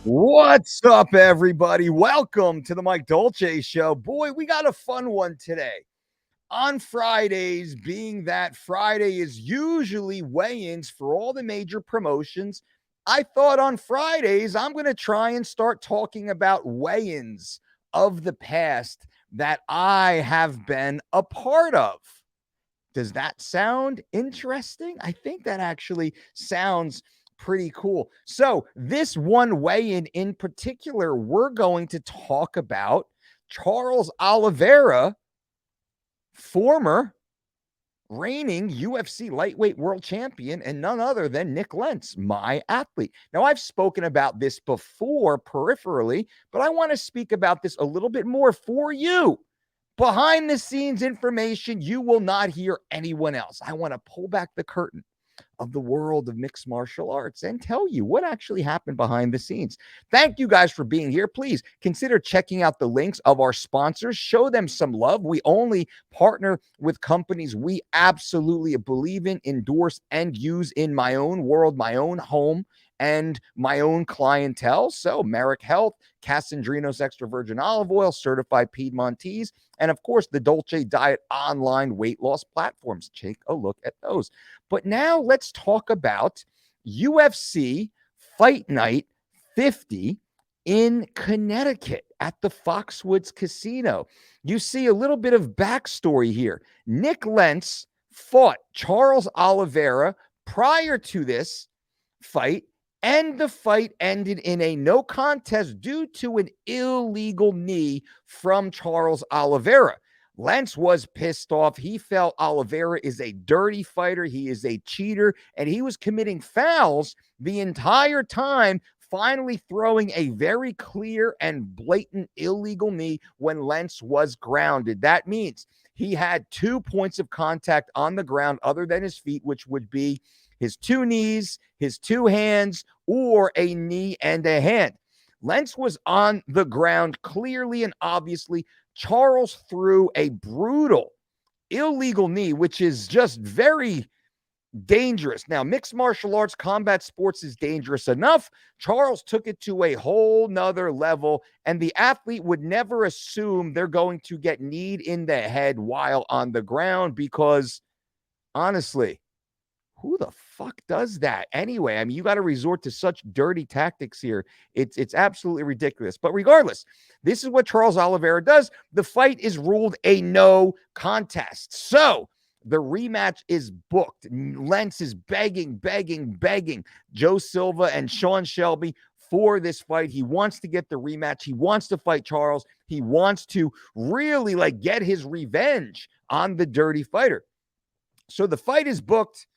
What's up, everybody? Welcome to the Mike Dolce Show. Boy, we got a fun one today. On Fridays, being that Friday is usually weigh-ins for all the major promotions, I thought on Fridays I'm going to try and start talking about weigh-ins of the past that I have been a part of. Does that sound interesting? I think that actually sounds pretty cool. So, this one weigh in particular, we're going to talk about Charles Oliveira, former reigning UFC lightweight world champion, and none other than Nick Lentz, my athlete. Now, I've spoken about this before peripherally, but I want to speak about this a little bit more for you. Behind the scenes information you will not hear anyone else. I want to pull back the curtain of the world of mixed martial arts and tell you what actually happened behind the scenes. Thank you guys for being here. Please consider checking out the links of our sponsors. Show them some love. We only partner with companies we absolutely believe in, endorse, and use in my own world, my own home, and my own clientele. So, Marek Health, Casandrinos Extra Virgin Olive Oil, Certified Piedmontese, and of course, the Dolce Diet online weight loss platforms. Take a look at those. But now let's talk about UFC Fight Night 50 in Connecticut at the Foxwoods Casino. You see a little bit of backstory here. Nick Lentz fought Charles Oliveira prior to this fight, and the fight ended in a no contest due to an illegal knee from Charles Oliveira. Lentz was pissed off. He felt Oliveira is a dirty fighter. He is a cheater, and he was committing fouls the entire time, finally throwing a very clear and blatant illegal knee when Lentz was grounded. That means he had 2 points of contact on the ground other than his feet, which would be his 2 knees, his 2 hands, or a knee and a hand. Lentz was on the ground clearly and obviously. Charles threw a brutal illegal knee, which is just very dangerous. Now, mixed martial arts, combat sports is dangerous enough. Charles took it to a whole nother level, and the athlete would never assume they're going to get kneed in the head while on the ground because, honestly, who the fuck does that anyway? I mean, you got to resort to such dirty tactics here. It's absolutely ridiculous. But regardless, this is what Charles Oliveira does. The fight is ruled a no contest. So the rematch is booked. Lentz is begging Joe Silva and Sean Shelby for this fight. He wants to get the rematch. He wants to fight Charles. He wants to really get his revenge on the dirty fighter. So the fight is booked.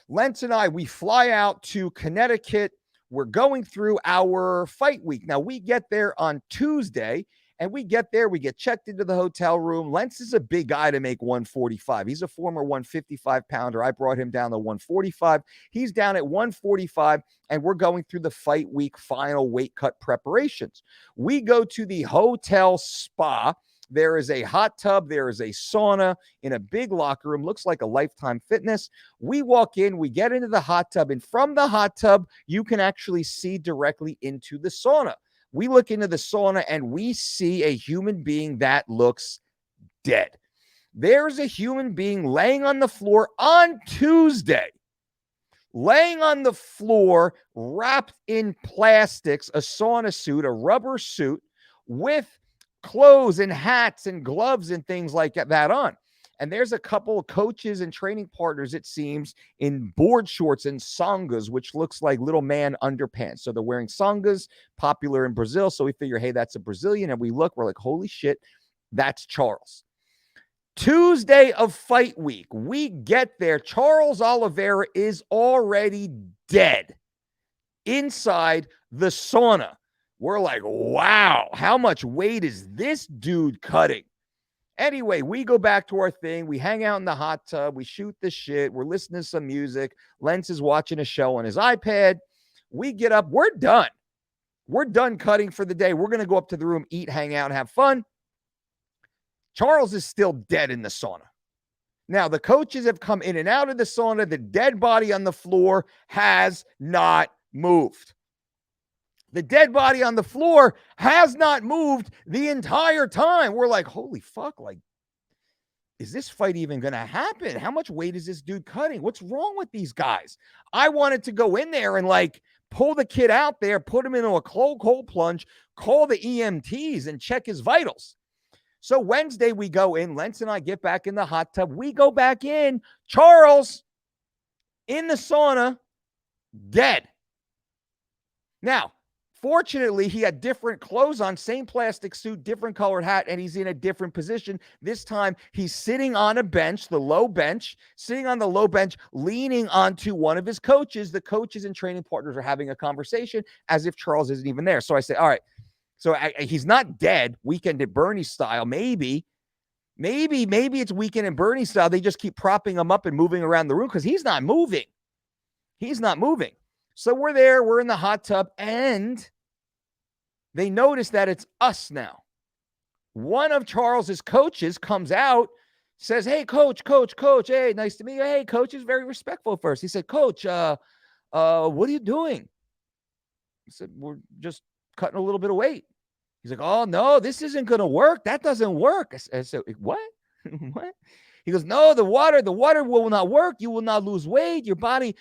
Lentz and I, we fly out to Connecticut. We're going through our fight week. Now, we get there on Tuesday, and we get there. We get checked into the hotel room. Lentz is a big guy to make 145. He's a former 155-pounder. I brought him down to 145. He's down at 145, and we're going through the fight week final weight cut preparations. We go to the hotel spa. There is a hot tub. There is a sauna in a big locker room. Looks like a Lifetime Fitness. We walk in. We get into the hot tub. And from the hot tub, you can actually see directly into the sauna. We look into the sauna and we see a human being that looks dead. There's a human being laying on the floor on Tuesday. Laying on the floor, wrapped in plastics, a sauna suit, a rubber suit with clothes and hats and gloves and things like that on. And there's a couple of coaches and training partners, it seems, in board shorts and sangas, which looks like little man underpants. So they're wearing sangas, popular in Brazil. So we figure, hey, that's a Brazilian. And we look, we're like, holy shit, that's Charles. Tuesday of fight week, we get there. Charles Oliveira is already dead inside the sauna. We're like, wow, how much weight is this dude cutting? Anyway, we go back to our thing. We hang out in the hot tub. We shoot the shit. We're listening to some music. Lentz is watching a show on his iPad. We get up. We're done. We're done cutting for the day. We're going to go up to the room, eat, hang out, and have fun. Charles is still dead in the sauna. Now, the coaches have come in and out of the sauna. The dead body on the floor has not moved. The dead body on the floor has not moved the entire time. We're like, holy fuck, like, is this fight even going to happen? How much weight is this dude cutting? What's wrong with these guys? I wanted to go in there and like pull the kid out there, put him into a cold plunge, call the EMTs and check his vitals. So Wednesday we go in, Lentz and I get back in the hot tub. We go back in, Charles in the sauna, dead. Now, fortunately, he had different clothes on, same plastic suit, different colored hat, and he's in a different position. This time, he's sitting on a bench, the low bench, sitting on the low bench, leaning onto one of his coaches. The coaches and training partners are having a conversation as if Charles isn't even there. So I say, all right, so he's not dead, Weekend at Bernie style. Maybe it's Weekend at Bernie style. They just keep propping him up and moving around the room because he's not moving. He's not moving. So we're there, we're in the hot tub, and they notice that it's us now. One of Charles's coaches comes out, says, hey, coach, hey, nice to meet you. Hey, coach. Is very respectful at first. He said, coach, what are you doing? I said, we're just cutting a little bit of weight. He's like, oh, no, this isn't going to work. That doesn't work. I said, what? What? He goes, no, the water will not work. You will not lose weight. Your body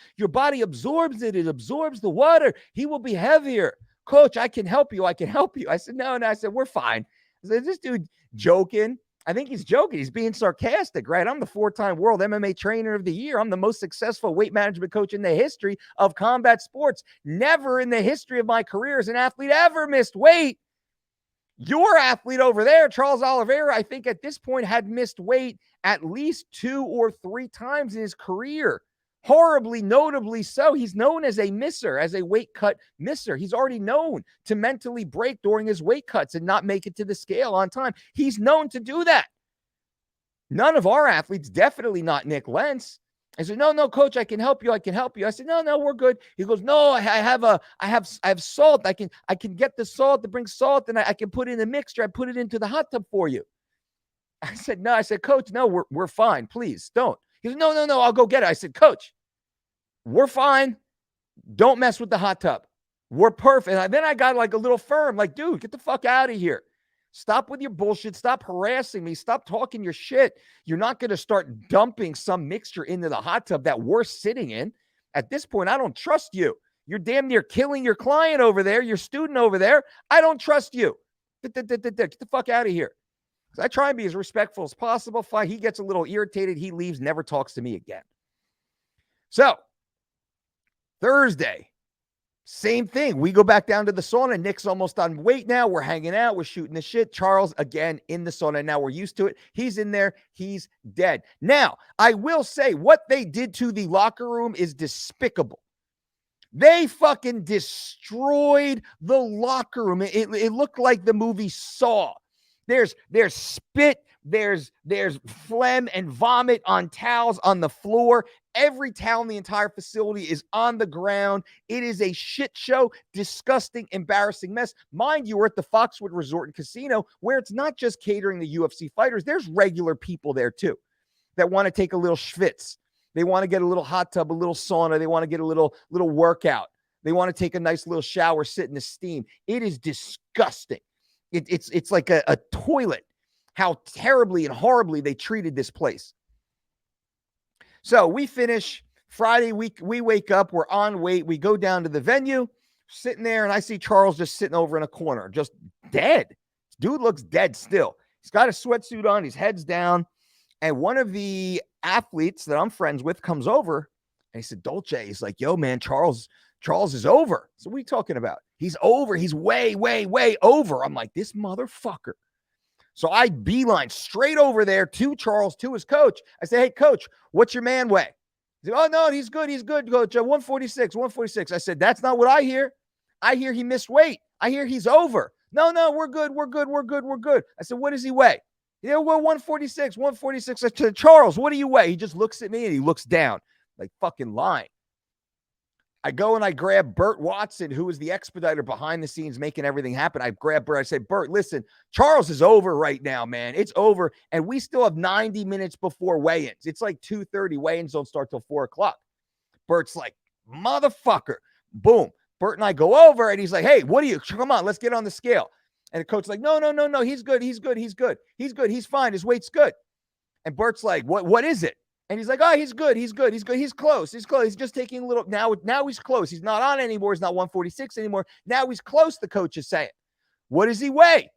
absorbs it. It absorbs the water. He will be heavier. Coach, I can help you. I said, no. I said, we're fine. I said, this dude joking. I think he's joking. He's being sarcastic, right? I'm the 4-time world MMA trainer of the year. I'm the most successful weight management coach in the history of combat sports. Never in the history of my career as an athlete ever missed weight. Your athlete over there, Charles Oliveira, I think at this point had missed weight at least 2 or 3 times in his career. Horribly, notably so. He's known as a misser, as a weight cut misser. He's already known to mentally break during his weight cuts and not make it to the scale on time. He's known to do that. None of our athletes, definitely not Nick Lentz. I said, no, coach, I can help you. I said, no, we're good. He goes, no, I have salt. I can get the salt to bring salt and I can put it in a mixture. I put it into the hot tub for you. I said, no. I said, coach, no, we're fine. Please don't. He goes, no, I'll go get it. I said, coach, we're fine. Don't mess with the hot tub. We're perfect. And then I got like a little firm, like, dude, get the fuck out of here. Stop with your bullshit. Stop harassing me. Stop talking your shit. You're not going to start dumping some mixture into the hot tub that we're sitting in. At this point, I don't trust you. You're damn near killing your client over there, your student over there. I don't trust you. Get the fuck out of here. I try and be as respectful as possible. Fine. He gets a little irritated. He leaves, never talks to me again. So, Thursday, same thing. We go back down to the sauna. Nick's almost on weight now. We're hanging out. We're shooting the shit. Charles, again, in the sauna. Now we're used to it. He's in there. He's dead. Now, I will say what they did to the locker room is despicable. They fucking destroyed the locker room. It looked like the movie Saw. There's spit. There's phlegm and vomit on towels on the floor. Every towel in the entire facility is on the ground. It is a shit show, disgusting, embarrassing mess. Mind you, we're at the Foxwood Resort and Casino, where it's not just catering the UFC fighters. There's regular people there too that want to take a little schwitz. They want to get a little hot tub, a little sauna. They want to get a little workout. They want to take a nice little shower, sit in the steam. It is disgusting. It's like a toilet. How terribly and horribly they treated this place. So we finish Friday. We wake up. We're on weight. We go down to the venue, sitting there, and I see Charles just sitting over in a corner, just dead. Dude looks dead still. He's got a sweatsuit on. His head's down. And one of the athletes that I'm friends with comes over, and he said, Dolce, he's like, yo, man, Charles is over. So what are you talking about? He's over. He's way, way, way over. I'm like, this motherfucker. So I beeline straight over there to Charles, to his coach. I say, hey, coach, what's your man weigh? He said, oh, no, he's good, coach. 146. I said, that's not what I hear. I hear he missed weight. I hear he's over. No, we're good. I said, what does he weigh? Yeah, well, 146. I said, Charles, what do you weigh? He just looks at me and he looks down like fucking lying. I go and I grab Bert Watson, who is the expediter behind the scenes making everything happen. I grab Bert. I say, Bert, listen, Charles is over right now, man. It's over. And we still have 90 minutes before weigh-ins. It's like 2:30. Weigh-ins don't start till 4 o'clock. Bert's like, motherfucker. Boom. Bert and I go over, and he's like, hey, what are you? Come on, let's get on the scale. And the coach's like, no, he's good. He's fine. His weight's good. And Bert's like, what is it? And he's like, oh, he's good. He's close. He's just taking a little, now he's close. He's not on anymore. He's not 146 anymore. Now he's close, the coach is saying. What does he weigh?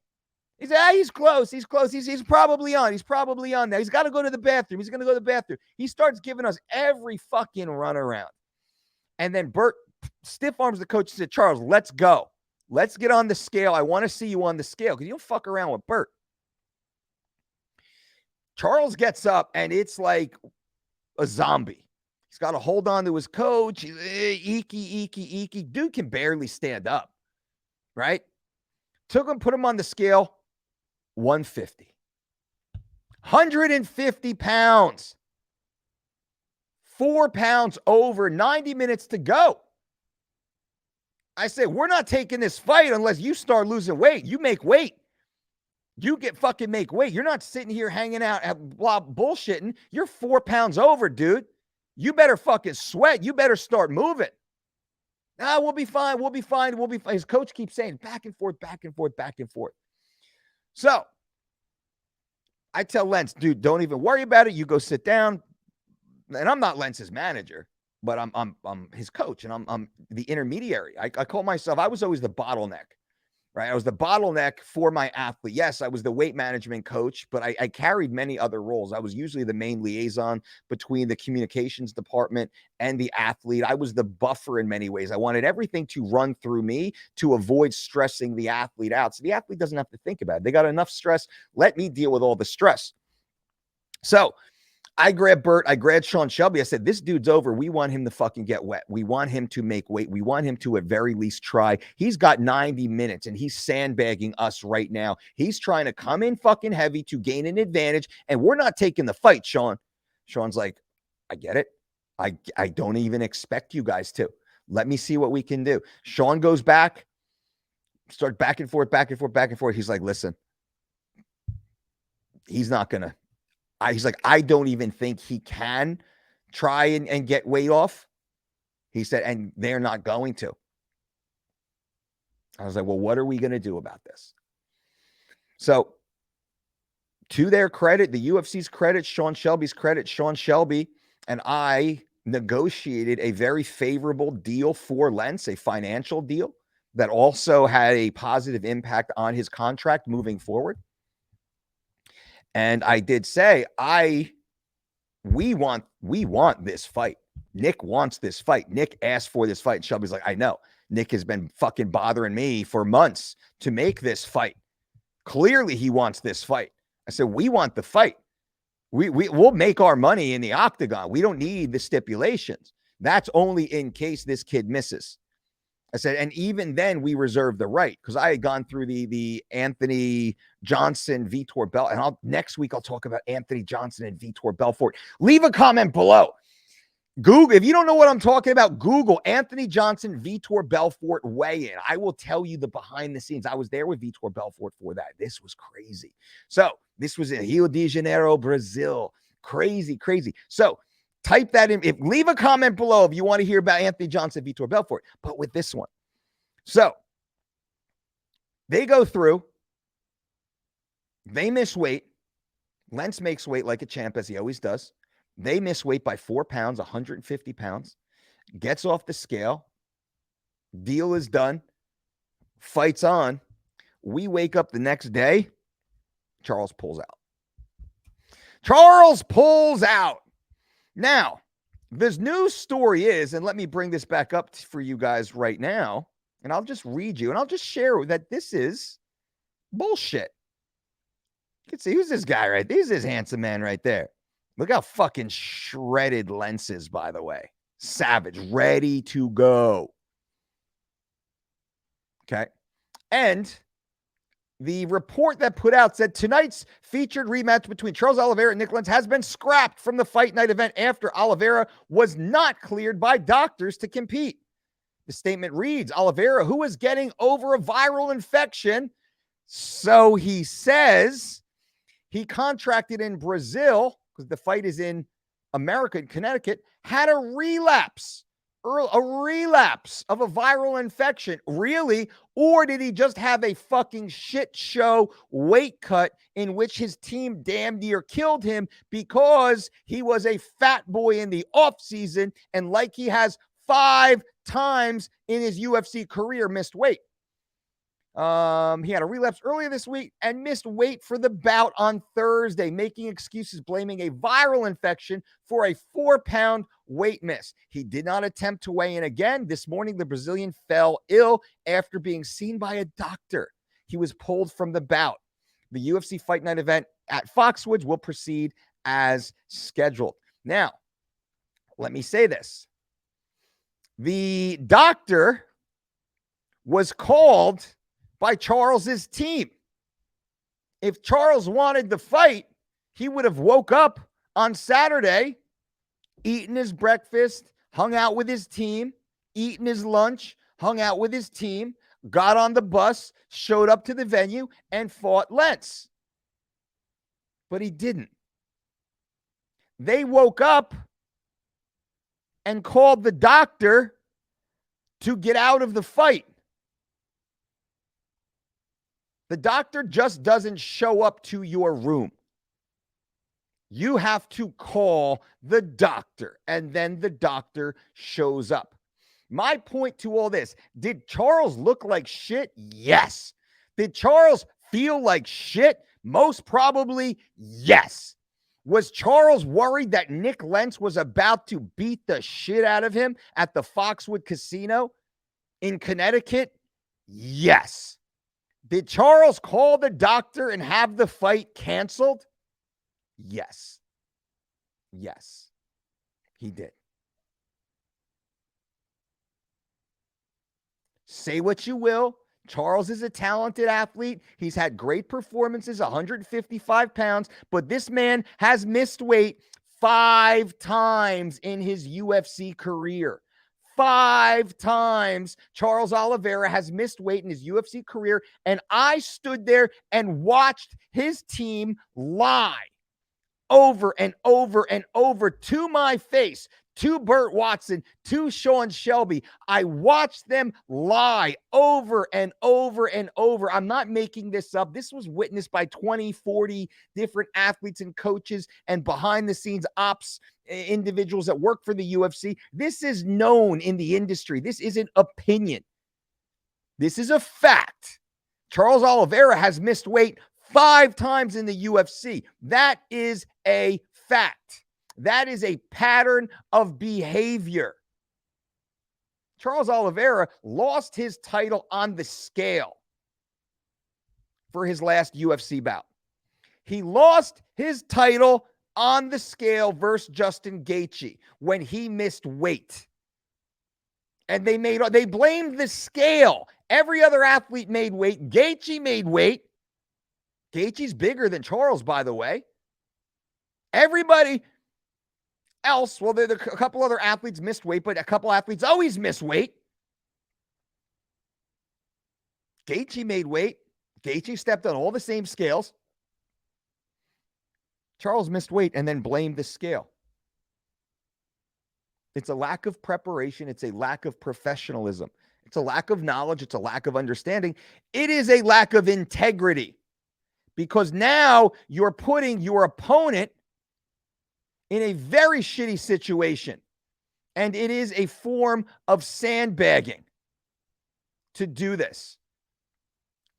He's like, he's close. He's probably on. Now he's got to go to the bathroom. He's going to go to the bathroom. He starts giving us every fucking runaround. And then Bert stiff arms the coach and said, Charles, let's go. Let's get on the scale. I want to see you on the scale because you don't fuck around with Bert. Charles gets up, and it's like a zombie. He's got to hold on to his coach. He's eeky. Dude can barely stand up, right? Put him on the scale, 150. 150 pounds. 4 pounds over, 90 minutes to go. I said, we're not taking this fight unless you start losing weight. You make weight. You make weight. You're not sitting here hanging out bullshitting. You're 4 pounds over, dude. You better fucking sweat. You better start moving. We'll be fine. His coach keeps saying back and forth. So I tell Lentz, dude, don't even worry about it. You go sit down. And I'm not Lentz's manager, but I'm his coach, and I'm the intermediary. I call myself, I was always the bottleneck. Right. I was the bottleneck for my athlete. Yes, I was the weight management coach, but I carried many other roles. I was usually the main liaison between the communications department and the athlete. I was the buffer in many ways. I wanted everything to run through me to avoid stressing the athlete out. So the athlete doesn't have to think about it. They got enough stress. Let me deal with all the stress. So I grabbed Bert. I grabbed Sean Shelby. I said, this dude's over. We want him to fucking get wet. We want him to make weight. We want him to at very least try. He's got 90 minutes, and he's sandbagging us right now. He's trying to come in fucking heavy to gain an advantage, and we're not taking the fight, Sean. Sean's like, I get it. I don't even expect you guys to. Let me see what we can do. Sean goes back, start back and forth. He's like, listen, he's not going to. He's like, I don't even think he can try and get weight off. He said, and they're not going to. I was like, well, what are we going to do about this? So to their credit, the UFC's credit, Sean Shelby's credit, Sean Shelby and I negotiated a very favorable deal for Lentz, a financial deal that also had a positive impact on his contract moving forward. And I did say, we want this fight. Nick wants this fight. Nick asked for this fight. And Shelby's like, I know. Nick has been fucking bothering me for months to make this fight. Clearly he wants this fight. I said, we want the fight. We'll make our money in the octagon. We don't need the stipulations. That's only in case this kid misses. I said, and even then we reserve the right, because I had gone through the Anthony Johnson, Vitor Belfort, and next week I'll talk about Anthony Johnson and Vitor Belfort. Leave a comment below. Google, if you don't know what I'm talking about, Google Anthony Johnson, Vitor Belfort weigh-in. I will tell you the behind the scenes. I was there with Vitor Belfort for that. This was crazy. So this was in Rio de Janeiro, Brazil. Crazy. So type that in. Leave a comment below if you want to hear about Anthony Johnson, Vitor Belfort, but with this one. So they go through. They miss weight. Lentz makes weight like a champ, as he always does. They miss weight by 4 pounds, 150 pounds. Gets off the scale. Deal is done. Fight's on. We wake up the next day. Charles pulls out. Now, this news story is, and let me bring this back up for you guys right now, and I'll just read you, and I'll just share that this is bullshit. You can see, who's this guy right there? This is this handsome man right there. Look how fucking shredded Lentz is, by the way. Savage, ready to go. Okay. And the report that put out said tonight's featured rematch between Charles Oliveira and Nick Lentz has been scrapped from the fight night event after Oliveira was not cleared by doctors to compete. The statement reads, Oliveira, who is getting over a viral infection, so he says, he contracted in Brazil, because the fight is in America, in Connecticut, had a relapse a relapse of a viral infection? Really? Or did he just have a fucking shit show weight cut in which his team damn near killed him because he was a fat boy in the offseason and, like he has 5 times in his UFC career, missed weight? He had a relapse earlier this week and missed weight for the bout on Thursday, making excuses, blaming a viral infection for a 4-pound weight miss. He did not attempt to weigh in again. This morning, the Brazilian fell ill after being seen by a doctor. He was pulled from the bout. The UFC Fight Night event at Foxwoods will proceed as scheduled. Now, let me say this. The doctor was called by Charles's team. If Charles wanted the fight, he would have woke up on Saturday, eaten his breakfast, hung out with his team, eaten his lunch, hung out with his team, got on the bus, showed up to the venue, and fought Lentz. But he didn't. They woke up and called the doctor to get out of the fight. The doctor just doesn't show up to your room. You have to call the doctor, and then the doctor shows up. My point to all this, did Charles look like shit? Yes. Did Charles feel like shit? Most probably, yes. Was Charles worried that Nick Lentz was about to beat the shit out of him at the Foxwood Casino in Connecticut? Yes. Did Charles call the doctor and have the fight canceled? Yes. Yes, he did. Say what you will. Charles is a talented athlete. He's had great performances, 155 pounds, but this man has missed weight 5 times in his UFC career. 5 times Charles Oliveira has missed weight in his UFC career, and I stood there and watched his team lie over and over and over to my face, to Burt Watson, to Sean Shelby. I watched them lie over and over and over. I'm not making this up. This was witnessed by 20, 40 different athletes and coaches and behind the scenes ops individuals that work for the UFC. This is known in the industry. This isn't opinion. This is a fact. Charles Oliveira has missed weight 5 times in the UFC. That is a fact. That is a pattern of behavior. Charles Oliveira lost his title on the scale for his last UFC bout. He lost his title on the scale versus Justin Gaethje when he missed weight. And they blamed the scale. Every other athlete made weight. Gaethje made weight. Gaethje's bigger than Charles, by the way. Everybody else, well, a couple other athletes missed weight, but a couple athletes always miss weight. Gaethje made weight. Gaethje stepped on all the same scales. Charles missed weight and then blamed the scale. It's a lack of preparation. It's a lack of professionalism. It's a lack of knowledge. It's a lack of understanding. It is a lack of integrity, because now you're putting your opponent in a very shitty situation. And it is a form of sandbagging to do this.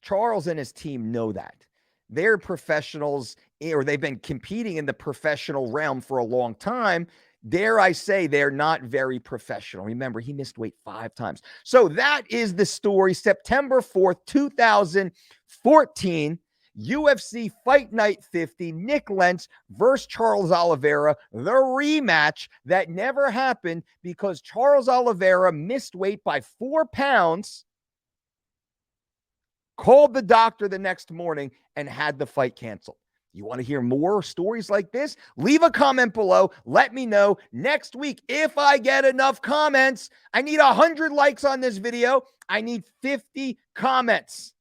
Charles and his team know that. They're professionals, or they've been competing in the professional realm for a long time. Dare I say, they're not very professional. Remember, he missed weight 5 times. So that is the story. September 4th, 2014, UFC Fight Night 50, Nick Lentz versus Charles Oliveira, the rematch that never happened because Charles Oliveira missed weight by 4 pounds, called the doctor the next morning, and had the fight canceled. You want to hear more stories like this? Leave a comment below. Let me know next week if I get enough comments. I need 100 likes on this video. I need 50 comments.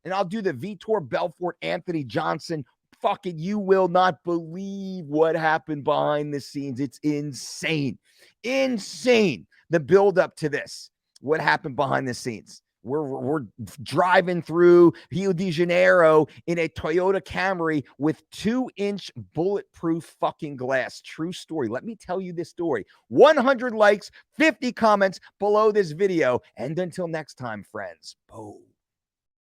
And I'll do the Vitor Belfort, Anthony Johnson. Fucking, you will not believe what happened behind the scenes. It's insane. Insane. the build up to this, what happened behind the scenes. We're driving through Rio de Janeiro in a Toyota Camry with 2-inch bulletproof fucking glass. True story. Let me tell you this story. 100 likes, 50 comments below this video. And until next time, friends. Boom.